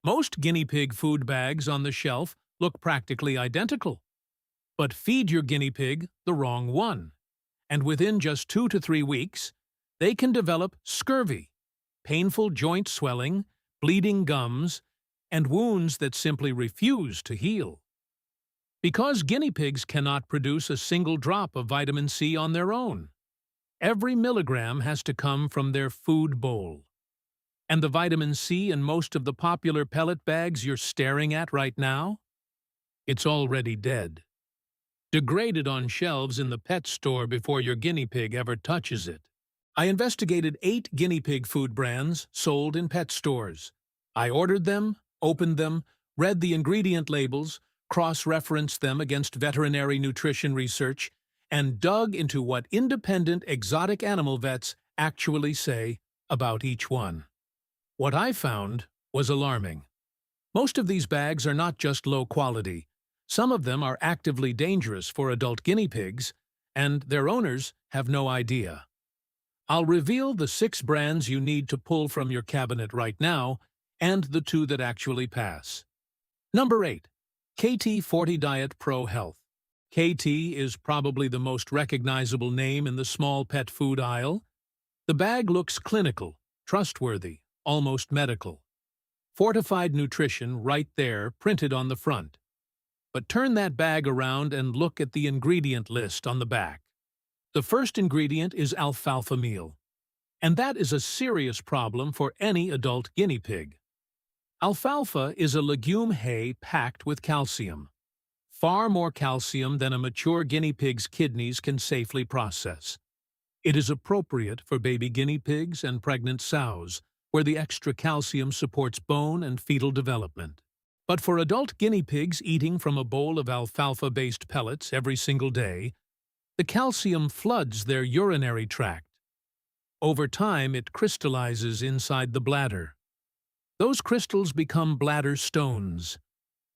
Most guinea pig food bags on the shelf look practically identical. But feed your guinea pig the wrong one, and within just 2 to 3 weeks, they can develop scurvy, painful joint swelling, bleeding gums, and wounds that simply refuse to heal. Because guinea pigs cannot produce a single drop of vitamin C on their own, every milligram has to come from their food bowl. And the vitamin C in most of the popular pellet bags you're staring at right now? It's already dead. Degraded on shelves in the pet store before your guinea pig ever touches it. I investigated 8 guinea pig food brands sold in pet stores. I ordered them, opened them, read the ingredient labels, cross-referenced them against veterinary nutrition research, and dug into what independent exotic animal vets actually say about each one. What I found was alarming. Most of these bags are not just low quality. Some of them are actively dangerous for adult guinea pigs, and their owners have no idea. I'll reveal the 6 brands you need to pull from your cabinet right now, and the 2 that actually pass. Number 8. KT40 Diet Pro Health. KT is probably the most recognizable name in the small pet food aisle. The bag looks clinical, trustworthy, almost medical. Fortified nutrition right there, printed on the front. But turn that bag around and look at the ingredient list on the back. The first ingredient is alfalfa meal, and that is a serious problem for any adult guinea pig. Alfalfa is a legume hay packed with calcium, far more calcium than a mature guinea pig's kidneys can safely process. It is appropriate for baby guinea pigs and pregnant sows, where the extra calcium supports bone and fetal development. But for adult guinea pigs eating from a bowl of alfalfa-based pellets every single day, the calcium floods their urinary tract. Over time, it crystallizes inside the bladder. Those crystals become bladder stones,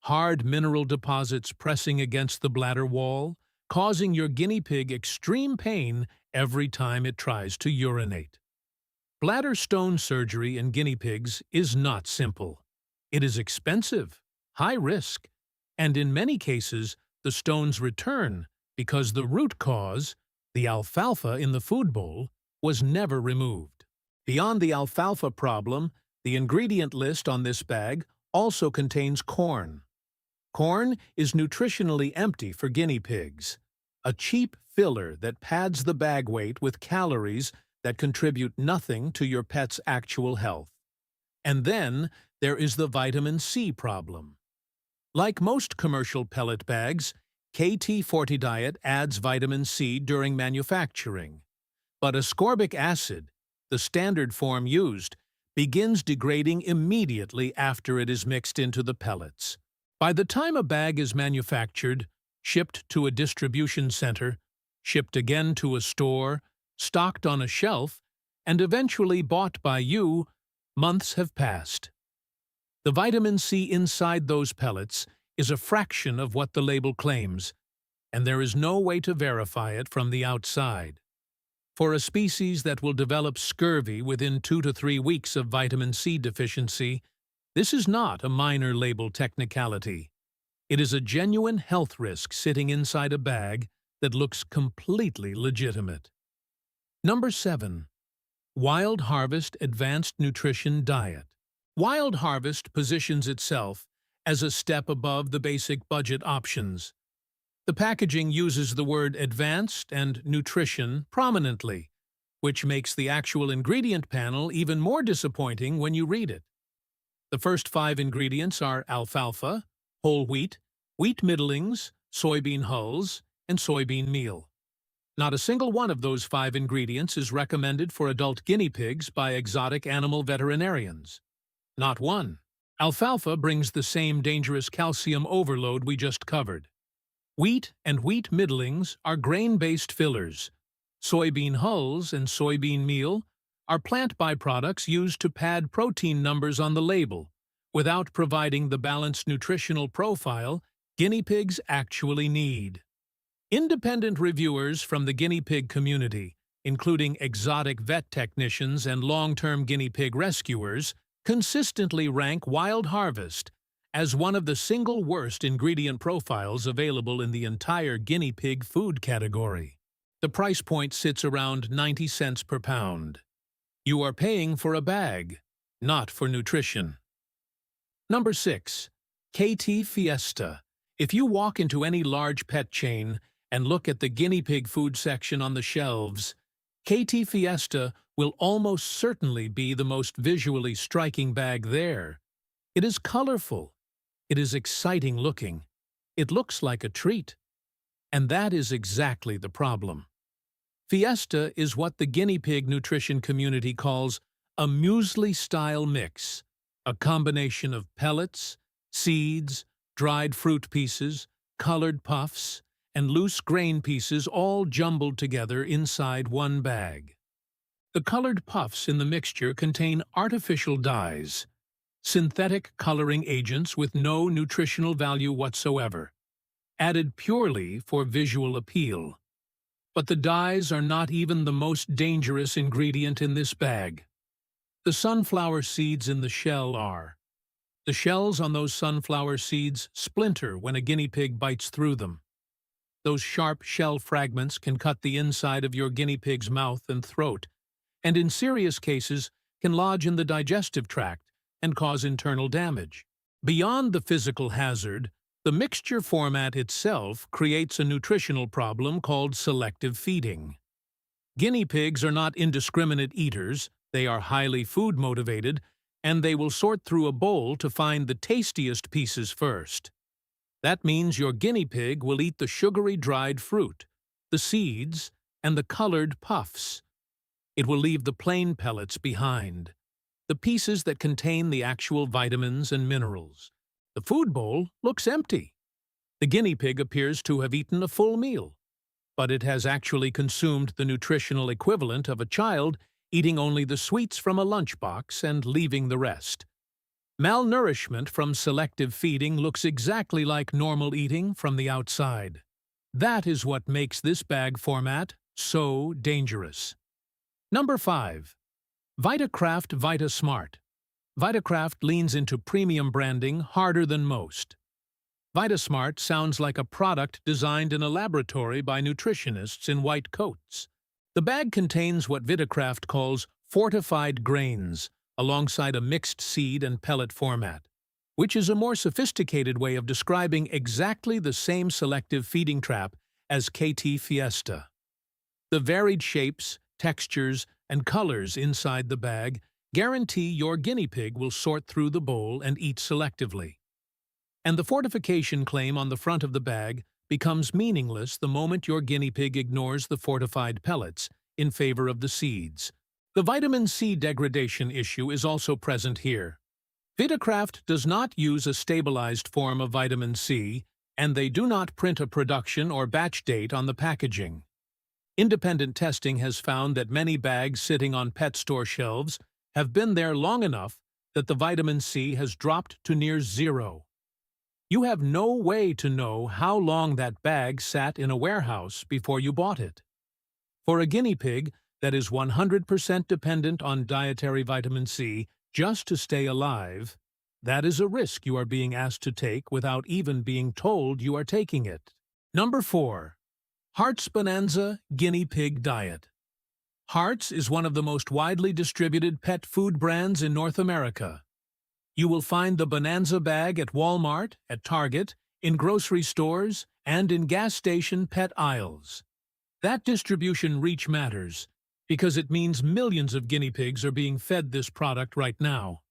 hard mineral deposits pressing against the bladder wall, causing your guinea pig extreme pain every time it tries to urinate. Bladder stone surgery in guinea pigs is not simple. It is expensive, high risk, and in many cases, the stones return because the root cause, the alfalfa in the food bowl, was never removed. Beyond the alfalfa problem, the ingredient list on this bag also contains corn. Corn is nutritionally empty for guinea pigs, a cheap filler that pads the bag weight with calories that contribute nothing to your pet's actual health. And then there is the vitamin C problem. Like most commercial pellet bags, KT40 Diet adds vitamin C during manufacturing. But ascorbic acid, the standard form used, begins degrading immediately after it is mixed into the pellets. By the time a bag is manufactured, shipped to a distribution center, shipped again to a store, stocked on a shelf, and eventually bought by you, months have passed. The vitamin C inside those pellets is a fraction of what the label claims, and there is no way to verify it from the outside. For a species that will develop scurvy within 2 to 3 weeks of vitamin C deficiency, this is not a minor label technicality. It is a genuine health risk sitting inside a bag that looks completely legitimate. Number 7. Wild Harvest Advanced Nutrition Diet. Wild Harvest positions itself as a step above the basic budget options. The packaging uses the word advanced and nutrition prominently, which makes the actual ingredient panel even more disappointing when you read it. The first 5 ingredients are alfalfa, whole wheat, wheat middlings, soybean hulls, and soybean meal. Not a single one of those 5 ingredients is recommended for adult guinea pigs by exotic animal veterinarians. Not one. Alfalfa brings the same dangerous calcium overload we just covered. Wheat and wheat middlings are grain-based fillers. Soybean hulls and soybean meal are plant byproducts used to pad protein numbers on the label, without providing the balanced nutritional profile guinea pigs actually need. Independent reviewers from the guinea pig community, including exotic vet technicians and long-term guinea pig rescuers, consistently rank Wild Harvest as one of the single worst ingredient profiles available in the entire guinea pig food category. The price point sits around 90 cents per pound. You are paying for a bag, not for nutrition. Number 6. KT Fiesta. If you walk into any large pet chain and look at the guinea pig food section on the shelves, KT Fiesta will almost certainly be the most visually striking bag there. It is colorful. It is exciting looking. It looks like a treat. And that is exactly the problem. Fiesta is what the guinea pig nutrition community calls a muesli-style mix, a combination of pellets, seeds, dried fruit pieces, colored puffs, and loose grain pieces all jumbled together inside one bag. The colored puffs in the mixture contain artificial dyes, synthetic coloring agents with no nutritional value whatsoever, added purely for visual appeal. But the dyes are not even the most dangerous ingredient in this bag. The sunflower seeds in the shell are. The shells on those sunflower seeds splinter when a guinea pig bites through them. Those sharp shell fragments can cut the inside of your guinea pig's mouth and throat, and in serious cases can lodge in the digestive tract and cause internal damage. Beyond the physical hazard, the mixture format itself creates a nutritional problem called selective feeding. Guinea pigs are not indiscriminate eaters, they are highly food-motivated, and they will sort through a bowl to find the tastiest pieces first. That means your guinea pig will eat the sugary dried fruit, the seeds, and the colored puffs. It will leave the plain pellets behind, the pieces that contain the actual vitamins and minerals. The food bowl looks empty. The guinea pig appears to have eaten a full meal, but it has actually consumed the nutritional equivalent of a child eating only the sweets from a lunchbox and leaving the rest. Malnourishment from selective feeding looks exactly like normal eating from the outside. That is what makes this bag format so dangerous. Number 5. VitaCraft VitaSmart. VitaCraft leans into premium branding harder than most. VitaSmart sounds like a product designed in a laboratory by nutritionists in white coats. The bag contains what VitaCraft calls fortified grains, alongside a mixed seed and pellet format, which is a more sophisticated way of describing exactly the same selective feeding trap as KT Fiesta. The varied shapes, textures, and colors inside the bag guarantee your guinea pig will sort through the bowl and eat selectively. And the fortification claim on the front of the bag becomes meaningless the moment your guinea pig ignores the fortified pellets in favor of the seeds. The vitamin C degradation issue is also present here. VitaCraft does not use a stabilized form of vitamin C, and they do not print a production or batch date on the packaging. Independent testing has found that many bags sitting on pet store shelves have been there long enough that the vitamin C has dropped to near zero. You have no way to know how long that bag sat in a warehouse before you bought it. For a guinea pig that is 100% dependent on dietary vitamin C just to stay alive, that is a risk you are being asked to take without even being told you are taking it. Number 4. Hart's Bonanza Guinea Pig Diet. Hart's is one of the most widely distributed pet food brands in North America. You will find the Bonanza bag at Walmart, at Target, in grocery stores, and in gas station pet aisles. That distribution reach matters, because it means millions of guinea pigs are being fed this product right now.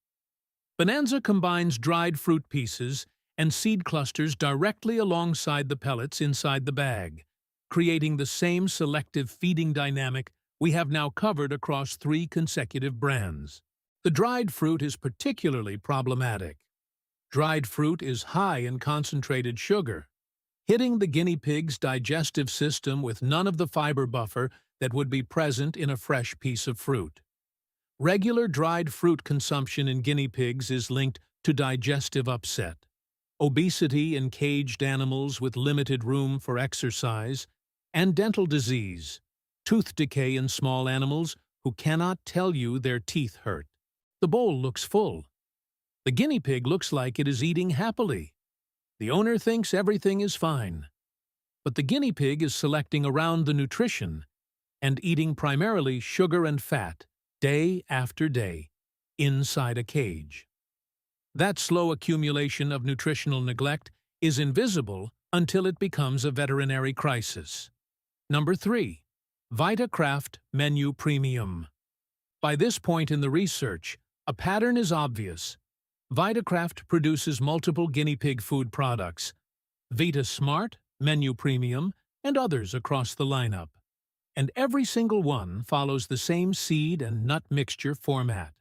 Bonanza combines dried fruit pieces and seed clusters directly alongside the pellets inside the bag, creating the same selective feeding dynamic we have now covered across 3 consecutive brands. The dried fruit is particularly problematic. Dried fruit is high in concentrated sugar, hitting the guinea pig's digestive system with none of the fiber buffer that would be present in a fresh piece of fruit. Regular dried fruit consumption in guinea pigs is linked to digestive upset, obesity in caged animals with limited room for exercise, and dental disease, tooth decay in small animals who cannot tell you their teeth hurt. The bowl looks full. The guinea pig looks like it is eating happily. The owner thinks everything is fine. But the guinea pig is selecting around the nutrition and eating primarily sugar and fat, day after day, inside a cage. That slow accumulation of nutritional neglect is invisible until it becomes a veterinary crisis. Number 3. VitaCraft Menu Premium. By this point in the research, a pattern is obvious. VitaCraft produces multiple guinea pig food products, Vita Smart, Menu Premium, and others across the lineup. And every single one follows the same seed and nut mixture format.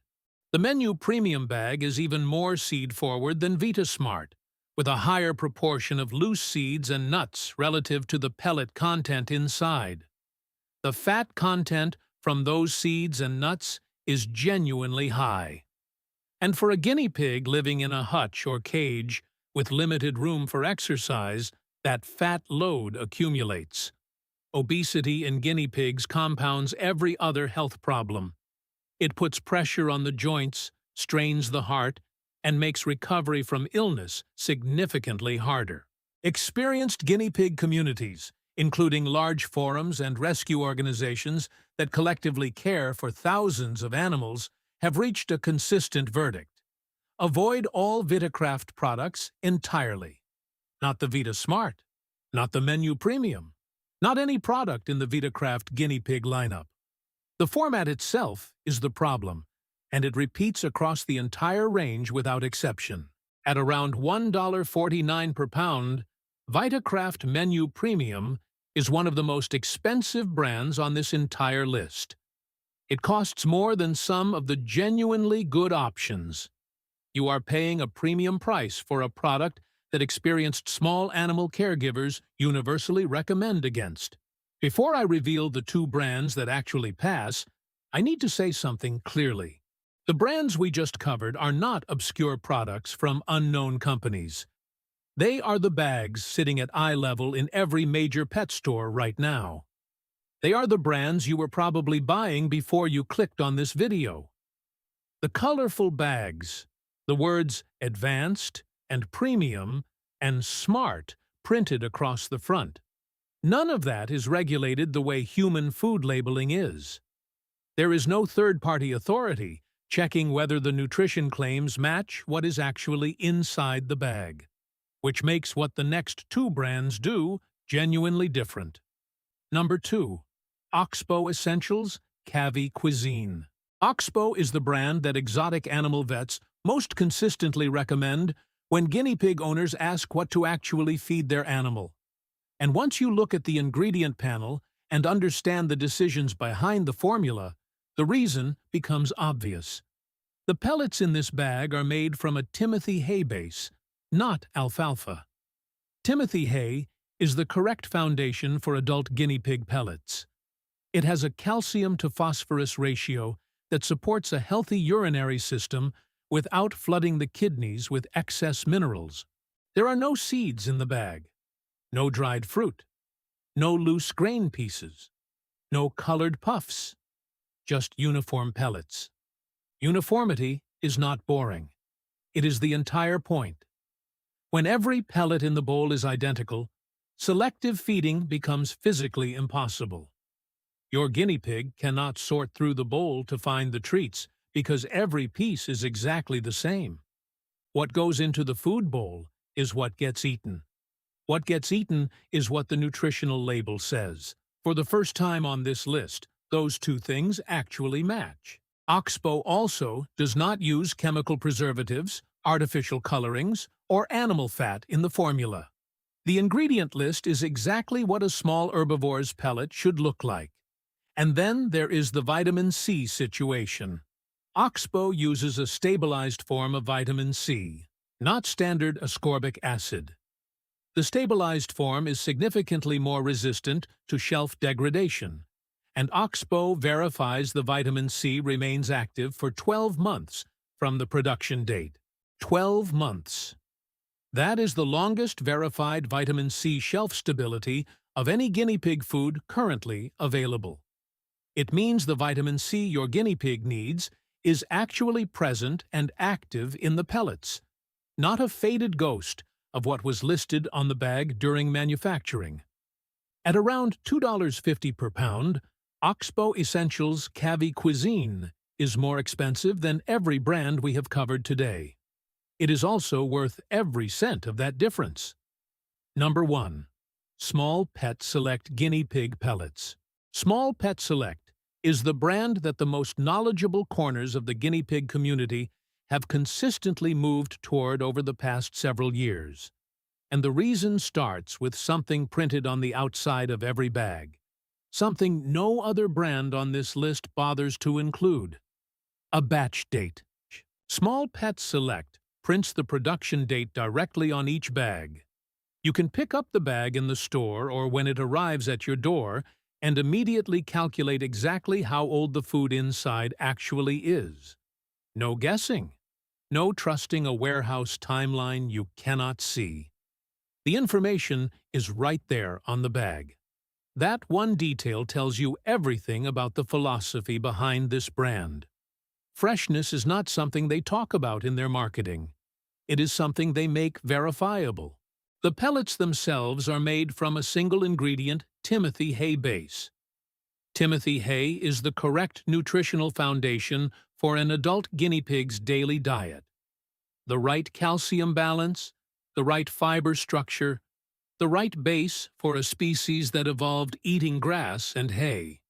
The Menu Premium bag is even more seed-forward than Vita Smart, with a higher proportion of loose seeds and nuts relative to the pellet content inside. The fat content from those seeds and nuts is genuinely high. And for a guinea pig living in a hutch or cage with limited room for exercise, that fat load accumulates. Obesity in guinea pigs compounds every other health problem. It puts pressure on the joints, strains the heart, and makes recovery from illness significantly harder. Experienced guinea pig communities, including large forums and rescue organizations that collectively care for thousands of animals, have reached a consistent verdict. Avoid all VitaCraft products entirely. Not the Vita Smart, not the Menu Premium, not any product in the VitaCraft guinea pig lineup. The format itself is the problem, and it repeats across the entire range without exception. At around $1.49 per pound, VitaCraft Menu Premium is one of the most expensive brands on this entire list. It costs more than some of the genuinely good options. You are paying a premium price for a product that experienced small animal caregivers universally recommend against. Before I reveal the 2 brands that actually pass, I need to say something clearly. The brands we just covered are not obscure products from unknown companies. They are the bags sitting at eye level in every major pet store right now. They are the brands you were probably buying before you clicked on this video. The colorful bags, the words advanced and premium and smart printed across the front. None of that is regulated the way human food labeling is. There is no third-party authority checking whether the nutrition claims match what is actually inside the bag, which makes what the next 2 brands do genuinely different. Number 2. Oxbow Essentials Cavi Cuisine. Oxbow is the brand that exotic animal vets most consistently recommend when guinea pig owners ask what to actually feed their animal. And once you look at the ingredient panel and understand the decisions behind the formula, the reason becomes obvious. The pellets in this bag are made from a Timothy hay base, not alfalfa. Timothy hay is the correct foundation for adult guinea pig pellets. It has a calcium-to-phosphorus ratio that supports a healthy urinary system without flooding the kidneys with excess minerals. There are no seeds in the bag, no dried fruit, no loose grain pieces, no colored puffs, just uniform pellets. Uniformity is not boring. It is the entire point. When every pellet in the bowl is identical, selective feeding becomes physically impossible. Your guinea pig cannot sort through the bowl to find the treats because every piece is exactly the same. What goes into the food bowl is what gets eaten. What gets eaten is what the nutritional label says. For the first time on this list, those 2 things actually match. Oxbow also does not use chemical preservatives, artificial colorings, or animal fat in the formula. The ingredient list is exactly what a small herbivore's pellet should look like. And then there is the vitamin C situation. Oxbow uses a stabilized form of vitamin C, not standard ascorbic acid. The stabilized form is significantly more resistant to shelf degradation, and Oxbow verifies the vitamin C remains active for 12 months from the production date. 12 months. That is the longest verified vitamin C shelf stability of any guinea pig food currently available. It means the vitamin C your guinea pig needs is actually present and active in the pellets, not a faded ghost of what was listed on the bag during manufacturing. At around $2.50 per pound, Oxbow Essentials Cavi Cuisine is more expensive than every brand we have covered today. It is also worth every cent of that difference. Number 1. Small Pet Select Guinea Pig Pellets. Small Pet Select is the brand that the most knowledgeable corners of the guinea pig community have consistently moved toward over the past several years. And the reason starts with something printed on the outside of every bag, something no other brand on this list bothers to include: a batch date. Small Pet Select prints the production date directly on each bag. You can pick up the bag in the store or when it arrives at your door and immediately calculate exactly how old the food inside actually is. No guessing. No trusting a warehouse timeline you cannot see. The information is right there on the bag. That one detail tells you everything about the philosophy behind this brand. Freshness is not something they talk about in their marketing. It is something they make verifiable. The pellets themselves are made from a single ingredient, Timothy hay base. Timothy hay is the correct nutritional foundation for an adult guinea pig's daily diet. The right calcium balance, the right fiber structure, the right base for a species that evolved eating grass and hay.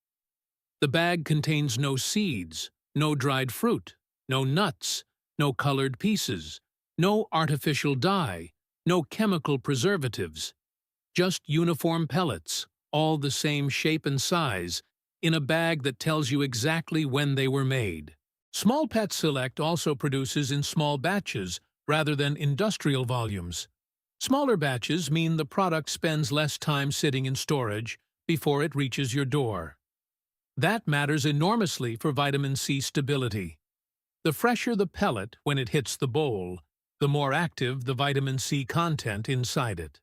The bag contains no seeds, no dried fruit, no nuts, no colored pieces, no artificial dye, no chemical preservatives. Just uniform pellets, all the same shape and size, in a bag that tells you exactly when they were made. Small Pet Select also produces in small batches rather than industrial volumes. Smaller batches mean the product spends less time sitting in storage before it reaches your door. That matters enormously for vitamin C stability. The fresher the pellet when it hits the bowl, the more active the vitamin C content inside it.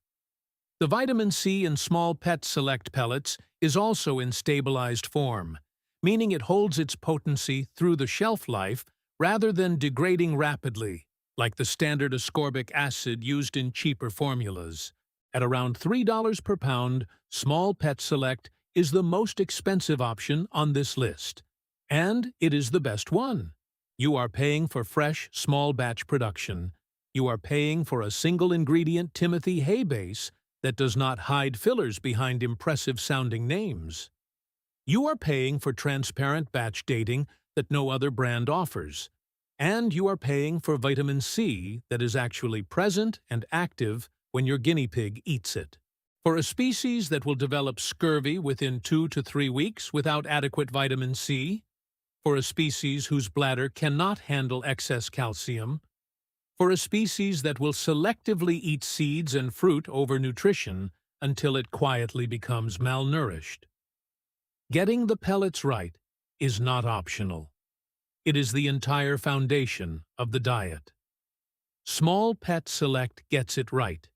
The vitamin C in Small Pet Select pellets is also in stabilized form, meaning it holds its potency through the shelf life rather than degrading rapidly, like the standard ascorbic acid used in cheaper formulas. At around $3 per pound, Small Pet Select is the most expensive option on this list. And it is the best one. You are paying for fresh, small batch production. You are paying for a single-ingredient Timothy hay base that does not hide fillers behind impressive-sounding names. You are paying for transparent batch dating that no other brand offers. And you are paying for vitamin C that is actually present and active when your guinea pig eats it. For a species that will develop scurvy within 2 to 3 weeks without adequate vitamin C, for a species whose bladder cannot handle excess calcium, for a species that will selectively eat seeds and fruit over nutrition until it quietly becomes malnourished. Getting the pellets right is not optional. It is the entire foundation of the diet. Small Pet Select gets it right.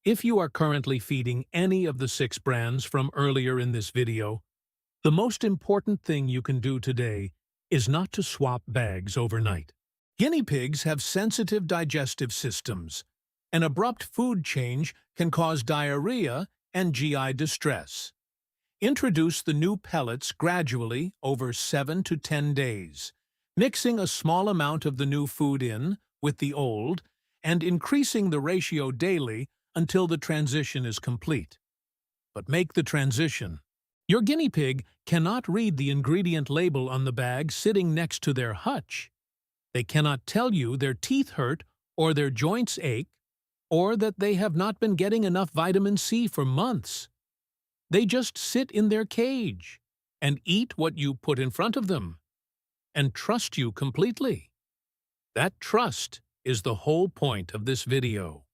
If you are currently feeding any of the 6 brands from earlier in this video, the most important thing you can do today is not to swap bags overnight. Guinea pigs have sensitive digestive systems. An abrupt food change can cause diarrhea and GI distress. Introduce the new pellets gradually over 7 to 10 days, mixing a small amount of the new food in with the old and increasing the ratio daily until the transition is complete. But make the transition. Your guinea pig cannot read the ingredient label on the bag sitting next to their hutch. They cannot tell you their teeth hurt or their joints ache, or that they have not been getting enough vitamin C for months. They just sit in their cage and eat what you put in front of them and trust you completely. That trust is the whole point of this video.